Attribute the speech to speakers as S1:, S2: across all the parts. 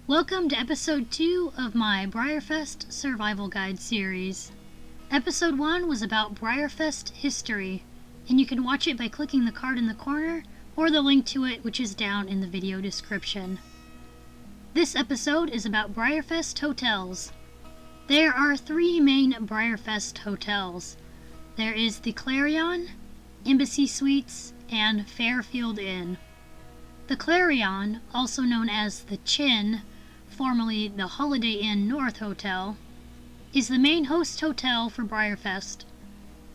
S1: Welcome to episode 2 of my BreyerFest Survival Guide series. Episode 1 was about BreyerFest history, and you can watch it by clicking the card in the corner or the link to it, which is down in the video description. This episode is about BreyerFest hotels. There are 3 main BreyerFest hotels. There is the Clarion, Embassy Suites, and Fairfield Inn. The Clarion, also known as the Chin, formerly the Holiday Inn North Hotel, is the main host hotel for BreyerFest.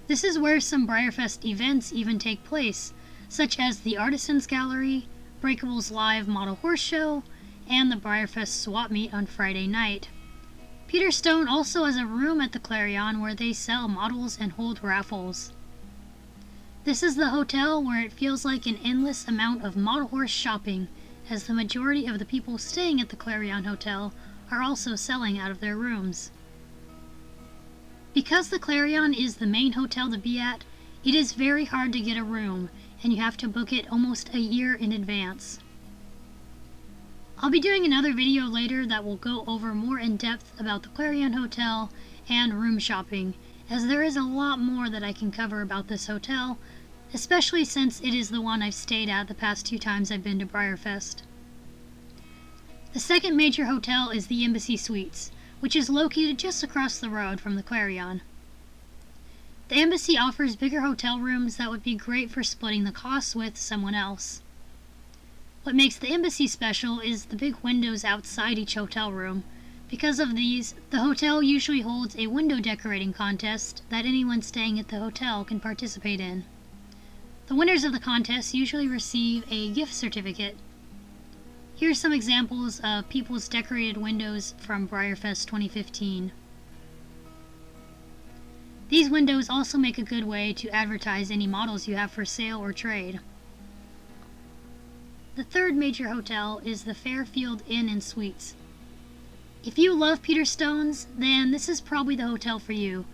S1: This is where some BreyerFest events even take place, such as the Artisans Gallery, Breakable's live model horse show, and the BreyerFest swap meet on Friday night. Peter Stone also has a room at the Clarion where they sell models and hold raffles. This is the hotel where it feels like an endless amount of model horse shopping, as the majority of the people staying at the Clarion Hotel are also selling out of their rooms. Because the Clarion is the main hotel to be at, it is very hard to get a room, and you have to book it almost a year in advance. I'll be doing another video later that will go over more in depth about the Clarion Hotel and room shopping, as there is a lot more that I can cover about this hotel, especially since it is the one I've stayed at the past 2 times I've been to BreyerFest. The second major hotel is the Embassy Suites, which is located just across the road from the Clarion. The Embassy offers bigger hotel rooms that would be great for splitting the costs with someone else. What makes the Embassy special is the big windows outside each hotel room. Because of these, the hotel usually holds a window decorating contest that anyone staying at the hotel can participate in. The winners of the contest usually receive a gift certificate. Here's some examples of people's decorated windows from BreyerFest 2015. These windows also make a good way to advertise any models you have for sale or trade. The third major hotel is the Fairfield Inn and Suites. If you love Peter Stone's, then this is probably the hotel for you,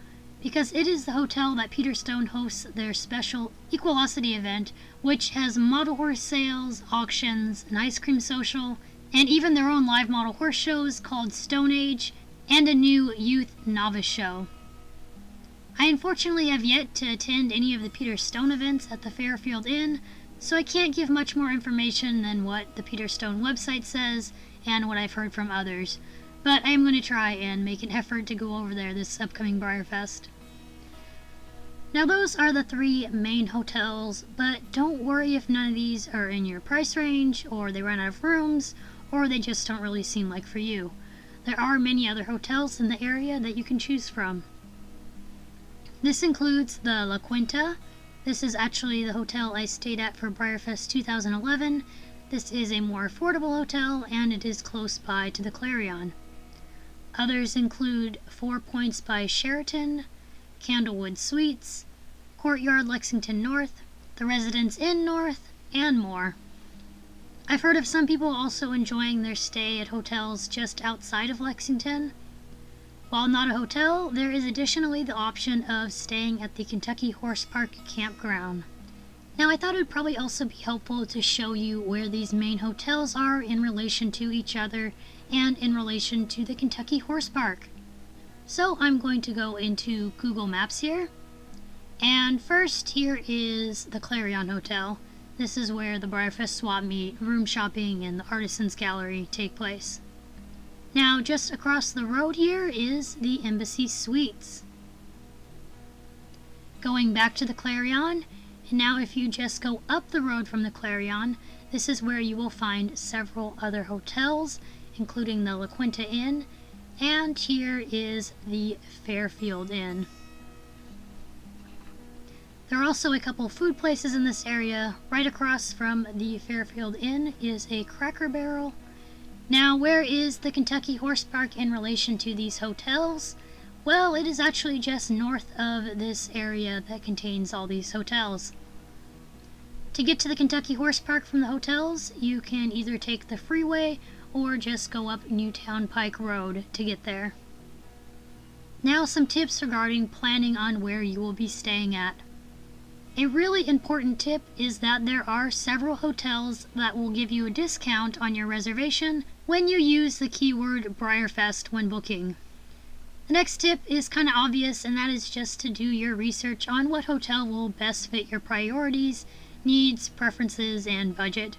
S1: because it is the hotel that Peter Stone hosts their special Equalocity event, which has model horse sales, auctions, an ice cream social, and even their own live model horse shows called Stone Age, and a new youth novice show. I unfortunately have yet to attend any of the Peter Stone events at the Fairfield Inn, so I can't give much more information than what the Peter Stone website says and what I've heard from others. But I am going to try and make an effort to go over there this upcoming BreyerFest. Now those are the 3 main hotels, but don't worry if none of these are in your price range, or they run out of rooms, or they just don't really seem like for you. There are many other hotels in the area that you can choose from. This includes the La Quinta. This is actually the hotel I stayed at for BreyerFest 2011. This is a more affordable hotel, and it is close by to the Clarion. Others include 4 Points by Sheraton, Candlewood Suites, Courtyard Lexington North, the Residence Inn North, and more. I've heard of some people also enjoying their stay at hotels just outside of Lexington. While not a hotel, there is additionally the option of staying at the Kentucky Horse Park Campground. Now I thought it would probably also be helpful to show you where these main hotels are in relation to each other and in relation to the Kentucky Horse Park. So I'm going to go into Google Maps here. And first, here is the Clarion Hotel. This is where the BreyerFest swap meet, room shopping, and the Artisans Gallery take place. Now, just across the road here is the Embassy Suites. Going back to the Clarion, and now if you just go up the road from the Clarion, this is where you will find several other hotels, including the La Quinta Inn, and here is the Fairfield Inn. There are also a couple food places in this area. Right across from the Fairfield Inn is a Cracker Barrel. Now, where is the Kentucky Horse Park in relation to these hotels? Well, it is actually just north of this area that contains all these hotels. To get to the Kentucky Horse Park from the hotels, you can either take the freeway or just go up Newtown Pike Road to get there. Now some tips regarding planning on where you will be staying at. A really important tip is that there are several hotels that will give you a discount on your reservation when you use the keyword BreyerFest when booking. The next tip is kind of obvious, and that is just to do your research on what hotel will best fit your priorities, needs, preferences, and budget.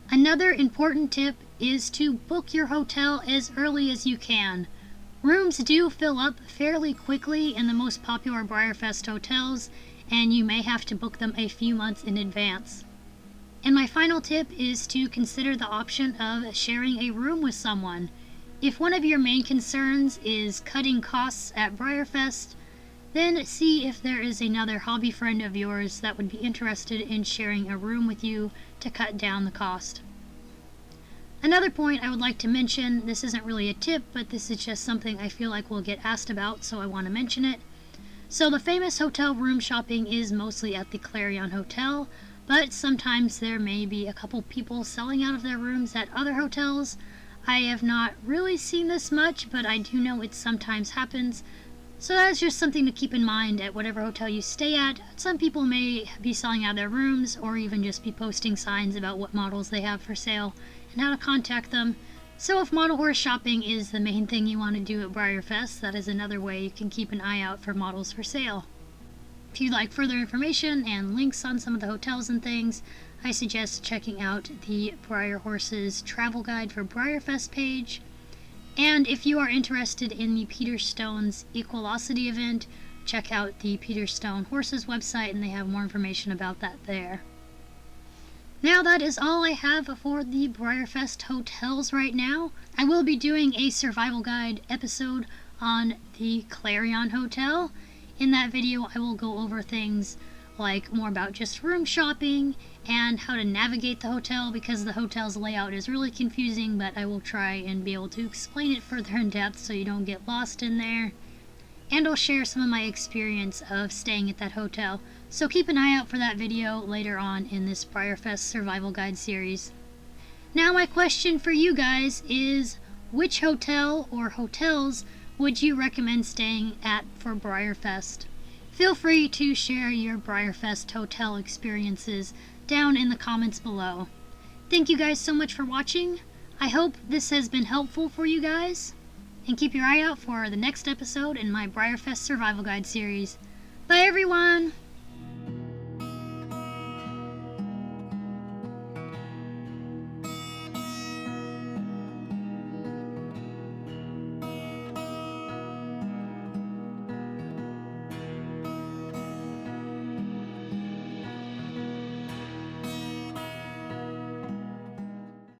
S1: Another important tip is to book your hotel as early as you can. Rooms do fill up fairly quickly in the most popular BreyerFest hotels, and you may have to book them a few months in advance. And my final tip is to consider the option of sharing a room with someone. If one of your main concerns is cutting costs at BreyerFest, then see if there is another hobby friend of yours that would be interested in sharing a room with you to cut down the cost. Another point I would like to mention, this isn't really a tip, but this is just something I feel like we'll get asked about, so I want to mention it. So the famous hotel room shopping is mostly at the Clarion Hotel, but sometimes there may be a couple people selling out of their rooms at other hotels. I have not really seen this much, but I do know it sometimes happens. So that's just something to keep in mind at whatever hotel you stay at. Some people may be selling out their rooms, or even just be posting signs about what models they have for sale and how to contact them. So if model horse shopping is the main thing you want to do at BreyerFest, that is another way you can keep an eye out for models for sale. If you'd like further information and links on some of the hotels and things, I suggest checking out the Breyer Horses travel guide for BreyerFest page. And if you are interested in the Peter Stone's Equalocity event, check out the Peter Stone Horses website, and they have more information about that there. Now that is all I have for the BreyerFest hotels right now. I will be doing a survival guide episode on the Clarion Hotel. In that video I will go over things like more about just room shopping and how to navigate the hotel, because the hotel's layout is really confusing, but I will try and be able to explain it further in depth so you don't get lost in there. And I'll share some of my experience of staying at that hotel, so keep an eye out for that video later on in this BreyerFest Survival Guide series. Now my question for you guys is, which hotel or hotels would you recommend staying at for BreyerFest? Feel free to share your BreyerFest hotel experiences down in the comments below. Thank you guys so much for watching. I hope this has been helpful for you guys. And keep your eye out for the next episode in my BreyerFest Survival Guide series. Bye everyone!